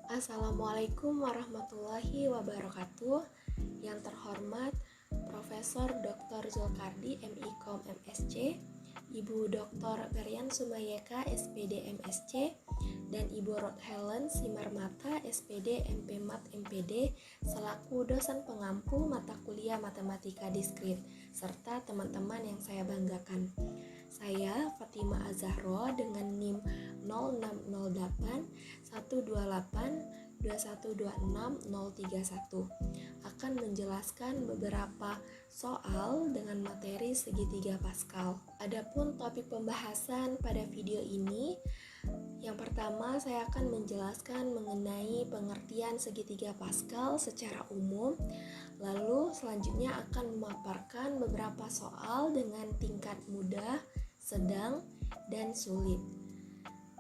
Assalamualaikum warahmatullahi wabarakatuh. Yang terhormat Profesor Dr. Zulkardi MIKOM MSc, Ibu Dr. Berian Sumayeka SPD MSc, dan Ibu Rod Helen Simarmata SPD MPMat MPD selaku dosen pengampu mata kuliah Matematika Diskrit serta teman-teman yang saya banggakan. Saya Fatima Azahro dengan NIM 0608 128 2126 031 akan menjelaskan beberapa soal dengan materi segitiga Pascal. Adapun topik pembahasan pada video ini, yang pertama saya akan menjelaskan mengenai pengertian segitiga Pascal secara umum. Lalu selanjutnya akan memaparkan beberapa soal dengan tingkat mudah, sedang, dan sulit.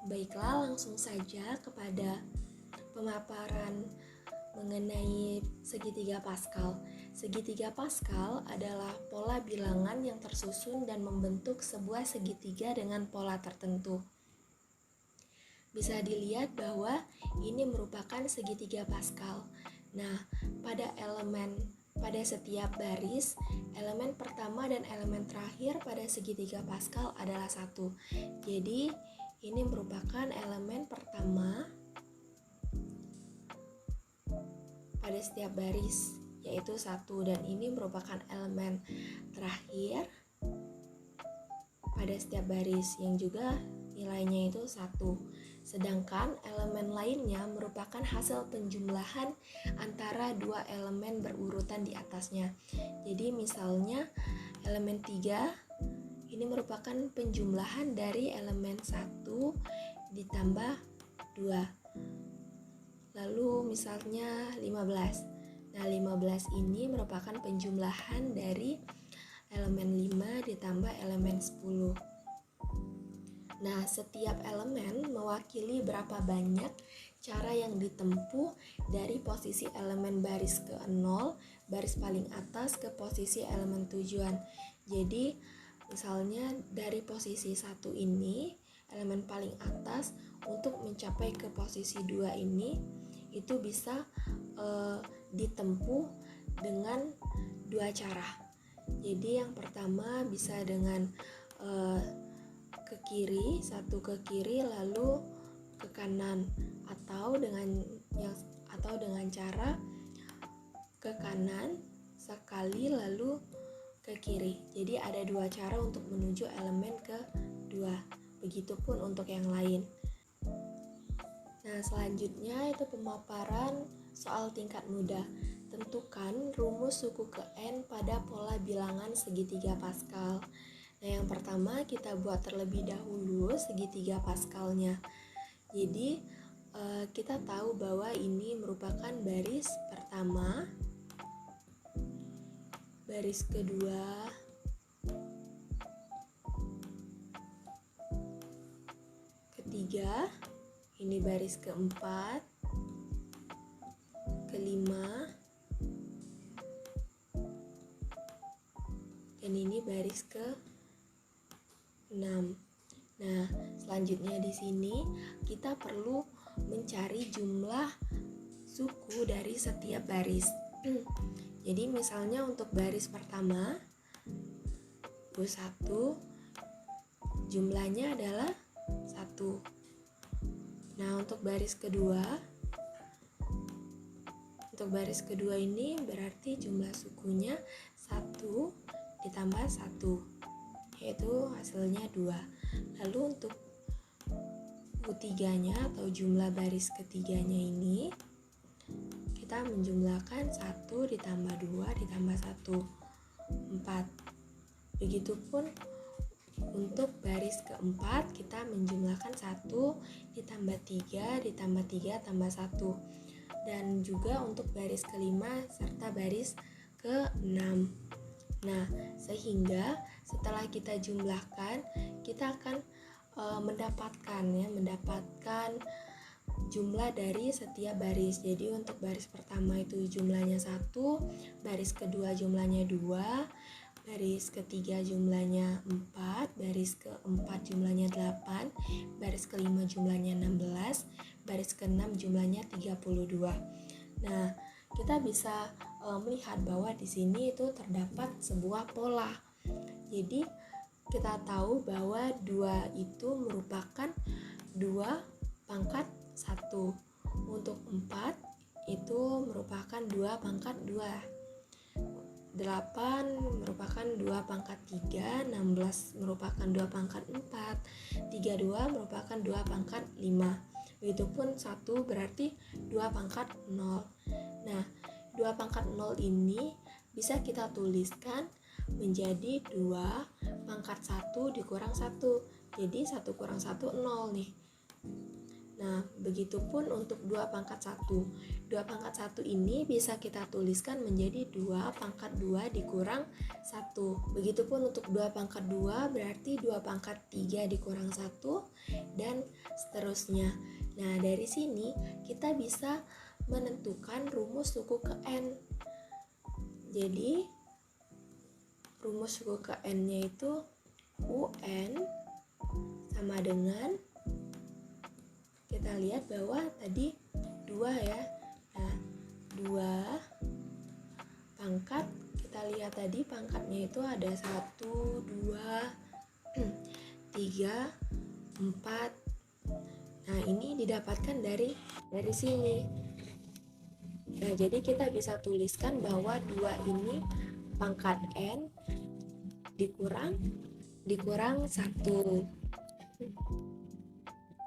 Baiklah, langsung saja kepada pemaparan mengenai segitiga Pascal. Segitiga Pascal adalah pola bilangan yang tersusun dan membentuk sebuah segitiga dengan pola tertentu. Bisa dilihat bahwa ini merupakan segitiga Pascal. Nah, pada setiap baris, elemen pertama dan elemen terakhir pada segitiga Pascal adalah 1. Jadi, ini merupakan elemen pertama pada setiap baris, yaitu 1, dan ini merupakan elemen terakhir pada setiap baris yang juga nilainya itu 1. Sedangkan elemen lainnya merupakan hasil penjumlahan antara dua elemen berurutan di atasnya. Jadi misalnya elemen 3 ini merupakan penjumlahan dari elemen 1 ditambah 2. Lalu misalnya 15. Nah, 15 ini merupakan penjumlahan dari elemen 5 ditambah elemen 10. Nah, setiap elemen mewakili berapa banyak cara yang ditempuh dari posisi elemen baris ke 0, baris paling atas ke posisi elemen tujuan. Jadi, misalnya dari posisi 1 ini, elemen paling atas untuk mencapai ke posisi 2 ini, itu bisa ditempuh dengan dua cara. Jadi, yang pertama bisa dengan ke kiri, satu ke kiri lalu ke kanan, atau dengan cara ke kanan sekali lalu ke kiri. Jadi ada dua cara untuk menuju elemen kedua. Begitupun untuk yang lain. Nah, selanjutnya itu pemaparan soal tingkat mudah. Tentukan rumus suku ke n pada pola bilangan segitiga Pascal. Nah, yang pertama kita buat terlebih dahulu segitiga Pascalnya. Jadi kita tahu bahwa ini merupakan baris pertama, baris kedua, ketiga, ini baris keempat, kelima, dan ini baris ke 6. Nah, selanjutnya di sini kita perlu mencari jumlah suku dari setiap baris. Jadi misalnya untuk baris pertama, 1, jumlahnya adalah 1. Nah, untuk baris kedua ini berarti jumlah sukunya 1 ditambah 1, yaitu hasilnya 2. Lalu untuk U3-nya atau jumlah baris ketiganya ini kita menjumlahkan 1 ditambah 2 ditambah 1, 4. Begitupun untuk baris keempat kita menjumlahkan 1 ditambah 3 ditambah 3 tambah 1. Dan juga untuk baris kelima serta baris ke-6. Nah, sehingga setelah kita jumlahkan, kita akan mendapatkan jumlah dari setiap baris. Jadi untuk baris pertama itu jumlahnya 1, baris kedua jumlahnya 2, baris ketiga jumlahnya 4, baris keempat jumlahnya 8, baris kelima jumlahnya 16, baris ke-6 jumlahnya 32. Nah, kita bisa melihat bahwa di sini itu terdapat sebuah pola. Jadi kita tahu bahwa 2 itu merupakan 2 pangkat 1. Untuk 4 itu merupakan 2 pangkat 2. 8 merupakan 2 pangkat 3, 16 merupakan 2 pangkat 4, 32 merupakan 2 pangkat 5. Begitupun 1 berarti 2 pangkat 0. Nah, 2 pangkat 0 ini bisa kita tuliskan menjadi 2 pangkat 1 dikurang 1. Jadi 1 kurang 1, 0 nih. Nah, begitupun untuk 2 pangkat 1. 2 pangkat 1 ini bisa kita tuliskan menjadi 2 pangkat 2 dikurang 1. Begitupun untuk 2 pangkat 2 berarti 2 pangkat 3 dikurang 1 dan seterusnya. Nah, dari sini kita bisa menentukan rumus suku ke N. Jadi, rumus suku ke N-nya itu UN sama dengan, kita lihat bahwa tadi 2 ya. Nah, 2 pangkat, kita lihat tadi pangkatnya itu ada 1, 2, 3, 4. Nah, ini didapatkan dari sini. Nah, jadi kita bisa tuliskan bahwa 2 ini pangkat N dikurang 1.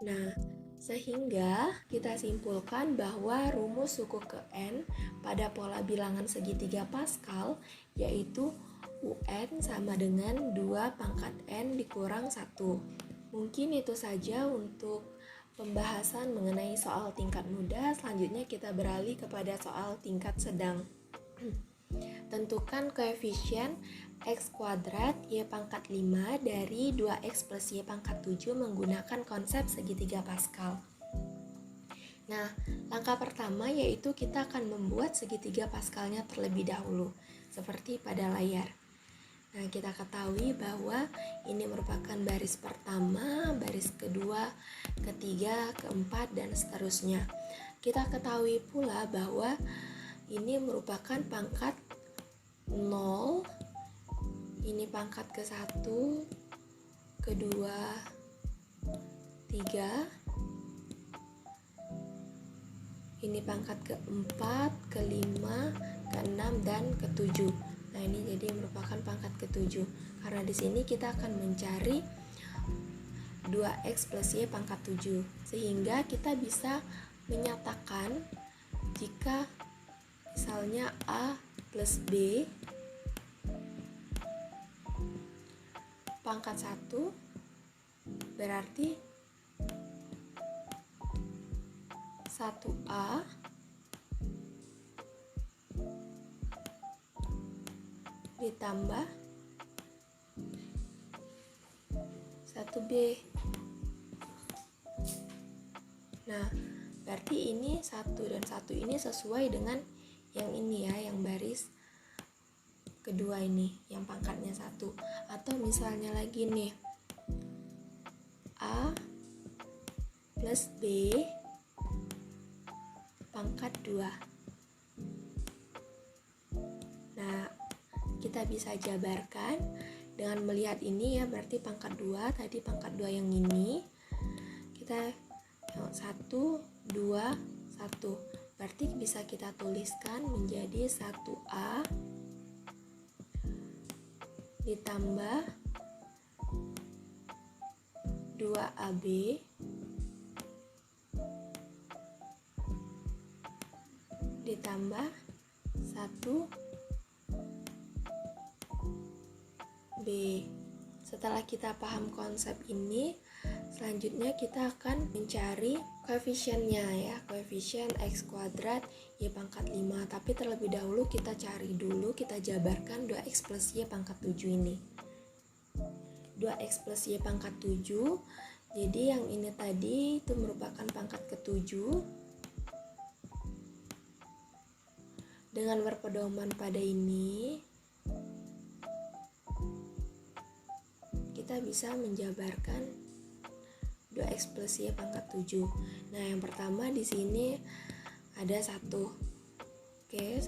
Nah, sehingga kita simpulkan bahwa rumus suku ke N pada pola bilangan segitiga Pascal yaitu UN sama dengan 2 pangkat N dikurang 1. Mungkin itu saja untuk pembahasan mengenai soal tingkat mudah. Selanjutnya kita beralih kepada soal tingkat sedang. Tentukan koefisien X kuadrat Y pangkat 5 dari 2X plus Y pangkat 7 menggunakan konsep segitiga Pascal. Nah, langkah pertama yaitu kita akan membuat segitiga Pascalnya terlebih dahulu, seperti pada layar. Nah, kita ketahui bahwa ini merupakan baris pertama, baris kedua, ketiga, keempat, dan seterusnya. Kita ketahui pula bahwa ini merupakan pangkat 0, ini pangkat ke-1, kedua, 3, ini pangkat ke-4, ke-5, ke-6, dan ke-7. Nah, ini jadi merupakan pangkat ke-7. Karena di sini kita akan mencari 2X plus Y pangkat 7. Sehingga kita bisa menyatakan jika misalnya A plus B pangkat 1 berarti 1A ditambah 1B. Nah, berarti ini 1 dan 1 ini sesuai dengan yang ini ya, yang baris kedua ini, yang pangkatnya 1. Atau misalnya lagi nih, A plus B pangkat 2. Nah, kita bisa jabarkan dengan melihat ini ya, berarti pangkat 2, tadi pangkat 2 yang ini, kita 1, 2, 1. Berarti bisa kita tuliskan menjadi 1A ditambah 2AB ditambah 1B. Setelah kita paham konsep ini, selanjutnya kita akan mencari koefisiennya ya, koefisien X kuadrat Y pangkat 5. Tapi terlebih dahulu kita cari dulu, kita jabarkan 2X plus Y pangkat 7 ini. 2X plus Y pangkat 7, jadi yang ini tadi itu merupakan pangkat ke-7. Dengan berpedoman pada ini, kita bisa menjabarkan 2x plus y pangkat 7. Nah, yang pertama di sini ada 1. Oke, 1.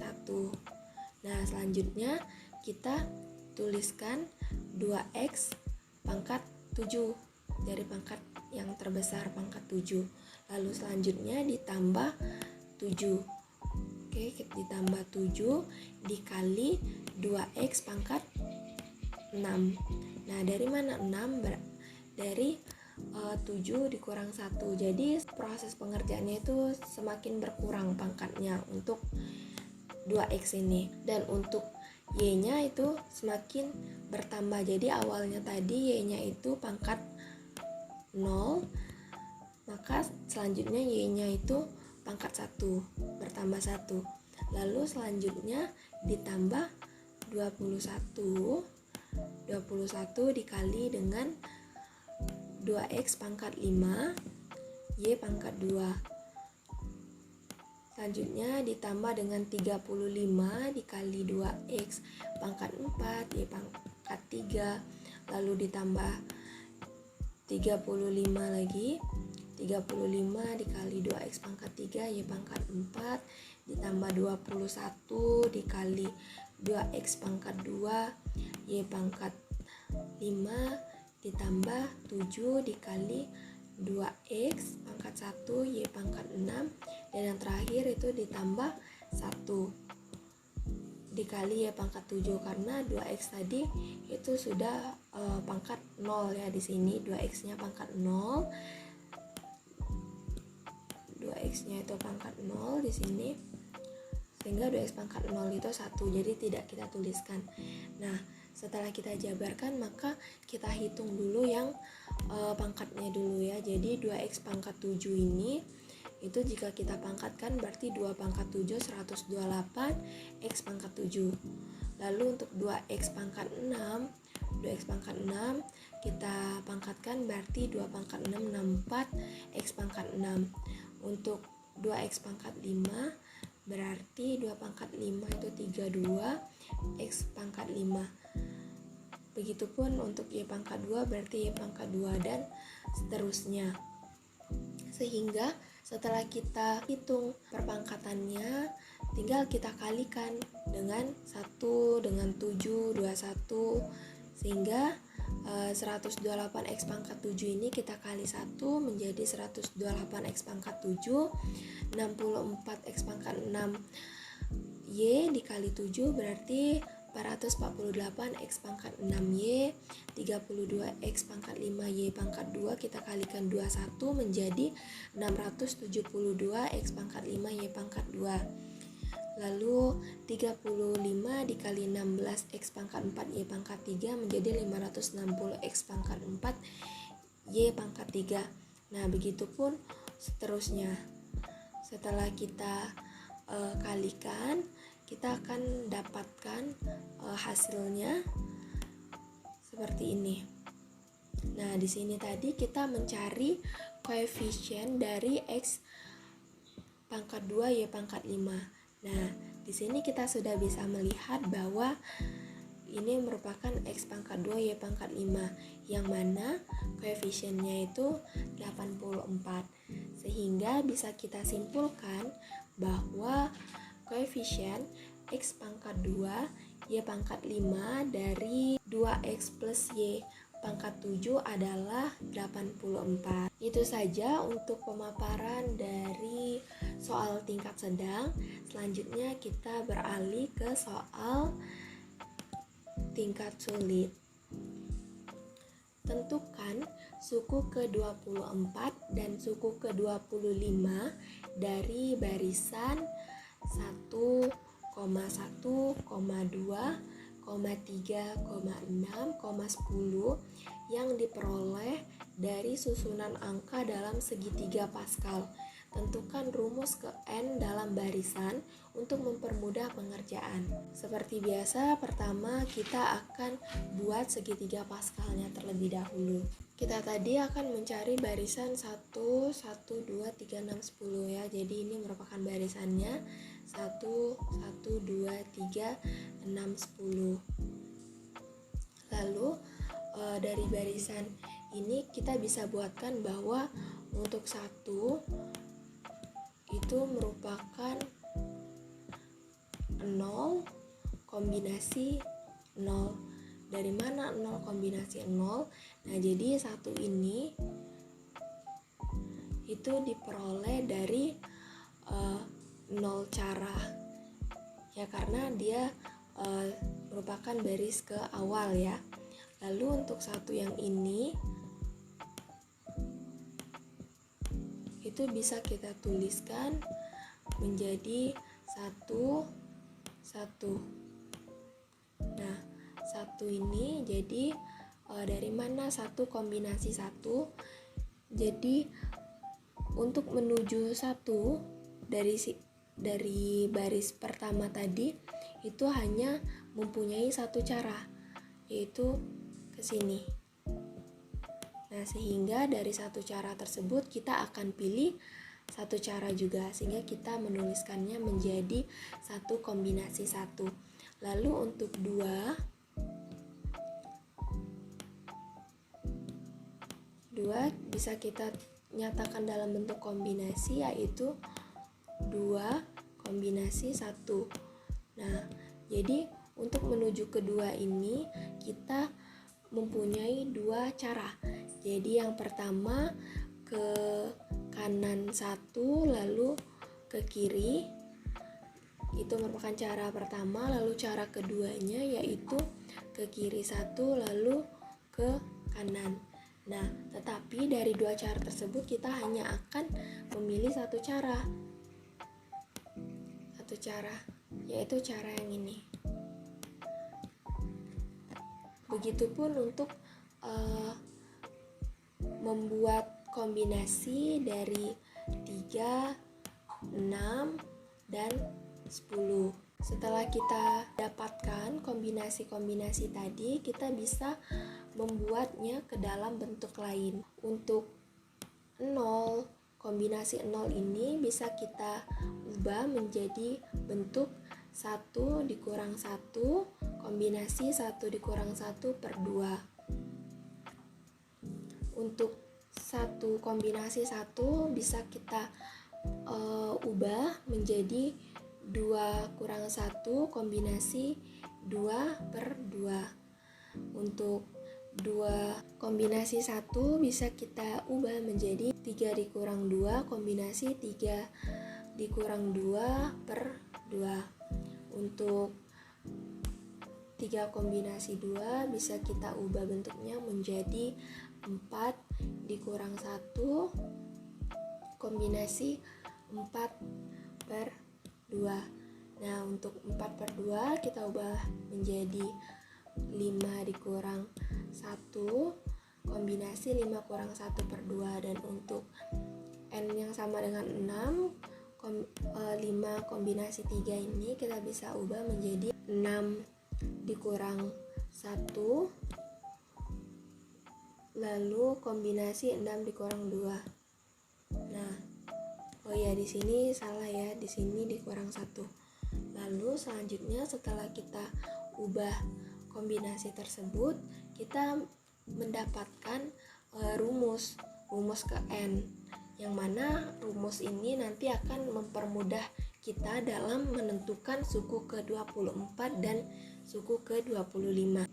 Nah, selanjutnya kita tuliskan 2x pangkat 7 dari pangkat yang terbesar, pangkat 7. Lalu selanjutnya ditambah 7. Oke, ditambah 7 dikali 2x pangkat 6. Nah, dari mana 6? Dari 7 dikurang 1. Jadi proses pengerjaannya itu semakin berkurang pangkatnya untuk 2x ini. Dan untuk y-nya itu semakin bertambah. Jadi awalnya tadi y-nya itu pangkat 0, maka selanjutnya y-nya itu pangkat 1, bertambah 1. Lalu selanjutnya ditambah 21 dikali dengan 2x pangkat 5 y pangkat 2. Selanjutnya ditambah dengan 35 dikali 2x pangkat 4 y pangkat 3. Lalu ditambah 35 lagi, 35 dikali 2x pangkat 3 y pangkat 4 ditambah 21 dikali 2x pangkat 2 y pangkat 5 ditambah 7 dikali 2x pangkat 1 y pangkat 6, dan yang terakhir itu ditambah 1 dikali y pangkat 7, karena 2x tadi itu sudah pangkat 0 ya. Di sini 2x-nya pangkat 0. 2x-nya itu pangkat 0 di sini. Sehingga 2x pangkat 0 itu 1. Jadi tidak kita tuliskan. Nah, setelah kita jabarkan maka kita hitung dulu yang pangkatnya dulu ya. Jadi 2x pangkat 7 ini itu jika kita pangkatkan berarti 2 pangkat 7 128 x pangkat 7. Lalu untuk 2x pangkat 6 kita pangkatkan berarti 2 pangkat 6 64 x pangkat 6. Untuk 2x pangkat 5 berarti 2 pangkat 5 itu 32 x pangkat 5. Begitupun untuk y pangkat 2 berarti y pangkat 2 dan seterusnya. Sehingga setelah kita hitung perpangkatannya, tinggal kita kalikan dengan 1 dengan 7 21, sehingga 128 x pangkat 7 ini kita kali 1 menjadi 128 x pangkat 7, 64 x pangkat 6 y dikali 7 berarti 448 x pangkat 6y, 32 x pangkat 5 y pangkat 2 kita kalikan 21 menjadi 672 x pangkat 5 y pangkat 2. Lalu 35 dikali 16 x pangkat 4 y pangkat 3 menjadi 560 x pangkat 4 y pangkat 3. Nah, begitupun seterusnya. Setelah kita kalikan, kita akan dapatkan hasilnya seperti ini. Nah, di sini tadi kita mencari koefisien dari x pangkat 2 y pangkat 5. Nah, di sini kita sudah bisa melihat bahwa ini merupakan x pangkat 2 y pangkat 5, yang mana koefisiennya itu 84. Sehingga bisa kita simpulkan bahwa koefisien x pangkat 2 y pangkat 5 dari 2x plus y pangkat 7 adalah 84. Itu saja untuk pemaparan dari soal tingkat sedang. Selanjutnya kita beralih ke soal tingkat sulit. Tentukan suku ke-24 dan suku ke-25 dari barisan 1, 1, 2, 3, 6, 10 yang diperoleh dari susunan angka dalam segitiga Pascal. Tentukan rumus ke n dalam barisan untuk mempermudah pengerjaan. Seperti biasa, pertama kita akan buat segitiga Pascalnya terlebih dahulu. Kita tadi akan mencari barisan 1, 1, 2, 3, 6, 10 ya. Jadi ini merupakan barisannya 1, 1, 2, 3, 6, 10. Lalu dari barisan ini kita bisa buatkan bahwa untuk 1 itu merupakan 0 kombinasi 0. Dari mana 0 kombinasi 0? Nah, jadi 1 ini itu diperoleh dari 0 cara. Ya, karena dia merupakan baris ke awal ya. Lalu untuk 1 yang ini itu bisa kita tuliskan menjadi 1 1. Nah, 1 ini jadi dari mana 1 kombinasi 1? Jadi untuk menuju 1 dari baris pertama tadi itu hanya mempunyai 1 cara, yaitu ke sini. Nah, sehingga dari 1 cara tersebut kita akan pilih 1 cara juga, sehingga kita menuliskannya menjadi 1 kombinasi 1. Lalu untuk 2 bisa kita nyatakan dalam bentuk kombinasi, yaitu 2 kombinasi 1. Nah, jadi untuk menuju ke 2 ini kita mempunyai 2 cara. Jadi yang pertama ke kanan 1 lalu ke kiri, itu merupakan cara pertama. Lalu cara keduanya yaitu ke kiri 1 lalu ke kanan. Nah, tetapi dari 2 cara tersebut kita hanya akan memilih 1 cara, yaitu cara yang ini. Begitupun untuk membuat kombinasi dari 3, 6, dan 10. Setelah kita dapatkan kombinasi-kombinasi tadi, kita bisa membuatnya ke dalam bentuk lain. Untuk 0, kombinasi 0 ini bisa kita ubah menjadi bentuk 1 dikurang 1, kombinasi 1 dikurang 1 per 2. Untuk 1 kombinasi 1 bisa kita ubah menjadi 2 kurang 1 kombinasi 2 per 2. Untuk 2 kombinasi 1 bisa kita ubah menjadi 3 dikurang 2 kombinasi 3 dikurang 2 per 2. Untuk 3 kombinasi 2 bisa kita ubah bentuknya menjadi 4 dikurang 1 kombinasi 4 per 2. Nah, untuk 4 per 2 kita ubah menjadi 5 dikurang 1 kombinasi 5 kurang 1 per 2. Dan untuk N yang sama dengan 6, 5 kombinasi 3 ini kita bisa ubah menjadi 6 dikurang 1 lalu kombinasi 6 dikurang 2. Nah, di sini salah ya, di sini dikurang 1. Lalu selanjutnya setelah kita ubah kombinasi tersebut, kita mendapatkan rumus ke N, yang mana rumus ini nanti akan mempermudah kita dalam menentukan suku ke-24 dan suku ke-25.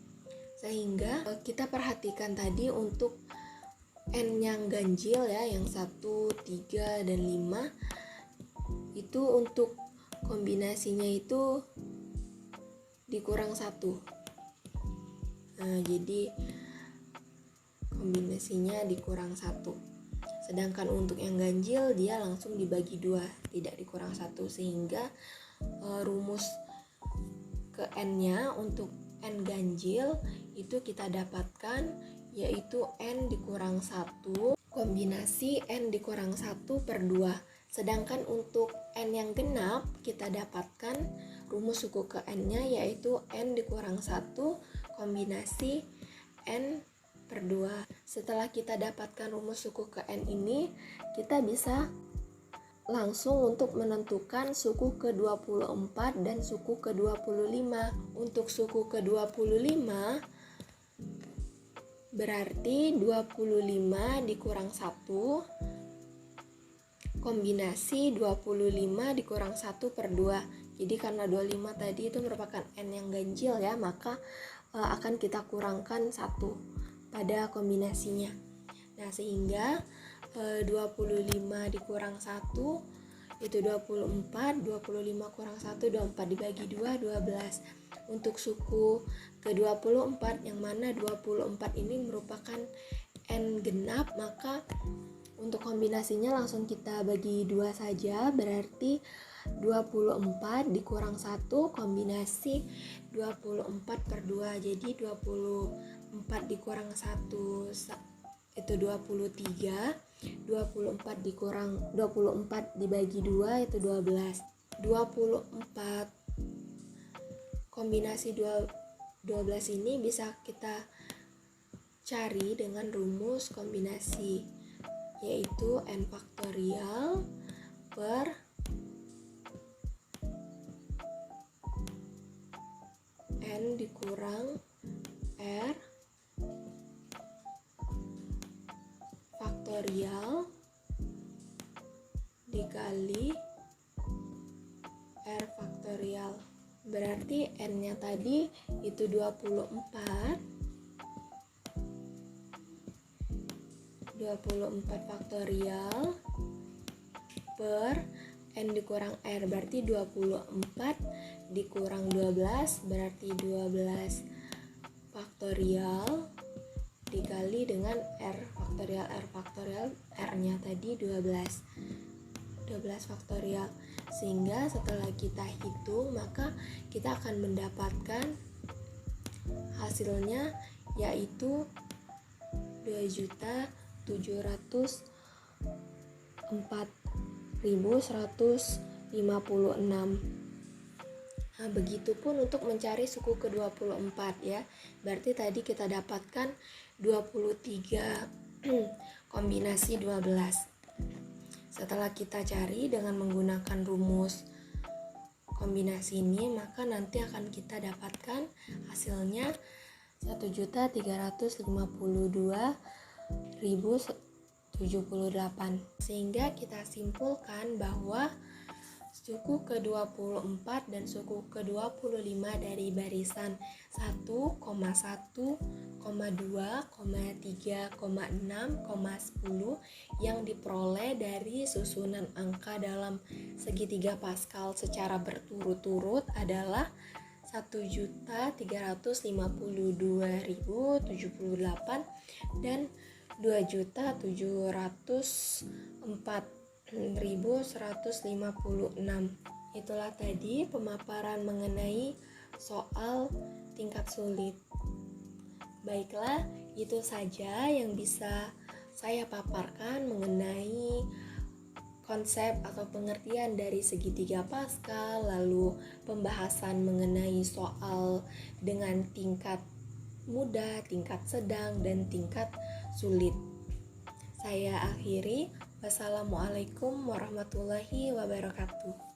Sehingga kita perhatikan tadi untuk N yang ganjil ya, yang 1, 3, dan 5 itu untuk kombinasinya itu dikurang 1. Nah, jadi kombinasinya dikurang 1. Sedangkan untuk yang ganjil dia langsung dibagi 2, tidak dikurang 1, sehingga rumus ke N-nya untuk N ganjil itu kita dapatkan yaitu N dikurang 1 kombinasi N dikurang 1 per 2. Sedangkan untuk N yang genap kita dapatkan rumus suku ke N-nya yaitu N dikurang 1 kombinasi N per 2. Setelah kita dapatkan rumus suku ke N ini, kita bisa langsung untuk menentukan suku ke-24 dan suku ke-25. Untuk suku ke-25 Berarti 25 dikurang 1 kombinasi 25 dikurang 1 per 2. Jadi karena 25 tadi itu merupakan N yang ganjil ya, maka akan kita kurangkan 1 pada kombinasinya. Nah, sehingga 25 dikurang 1 itu 24, 25 kurang 1, 24 dibagi 2, 12. Untuk suku ke-24 yang mana 24 ini merupakan N genap, maka untuk kombinasinya langsung kita bagi 2 saja, berarti 24 dikurang 1 kombinasi 24 per 2. Jadi 24 dikurang 1 itu 23. 24 dikurang 24 dibagi 2 itu 12. 24 kombinasi 12 ini bisa kita cari dengan rumus kombinasi, yaitu N faktorial per N dikurang R faktorial dikali R faktorial. Berarti N-nya tadi itu 24 faktorial per N dikurang R, berarti 24 dikurang 12 berarti 12 faktorial dikali dengan R faktorial, R-nya tadi 12 faktorial. Sehingga setelah kita hitung, maka kita akan mendapatkan hasilnya yaitu 2.704.156. Nah, begitupun untuk mencari suku ke-24 ya. Berarti tadi kita dapatkan 23 kombinasi 12. Setelah kita cari dengan menggunakan rumus kombinasi ini, maka nanti akan kita dapatkan hasilnya 1.352.078. Sehingga kita simpulkan bahwa suku ke-24 dan suku ke-25 dari barisan 1, 1, 2, 3, 6, 10 yang diperoleh dari susunan angka dalam segitiga Pascal secara berturut-turut adalah 1.352.078 dan 2.704.156. Itulah tadi pemaparan mengenai soal tingkat sulit. Baiklah, itu saja yang bisa saya paparkan mengenai konsep atau pengertian dari segitiga Pascal, lalu pembahasan mengenai soal dengan tingkat mudah, tingkat sedang, dan tingkat sulit. Saya akhiri. Wassalamualaikum warahmatullahi wabarakatuh.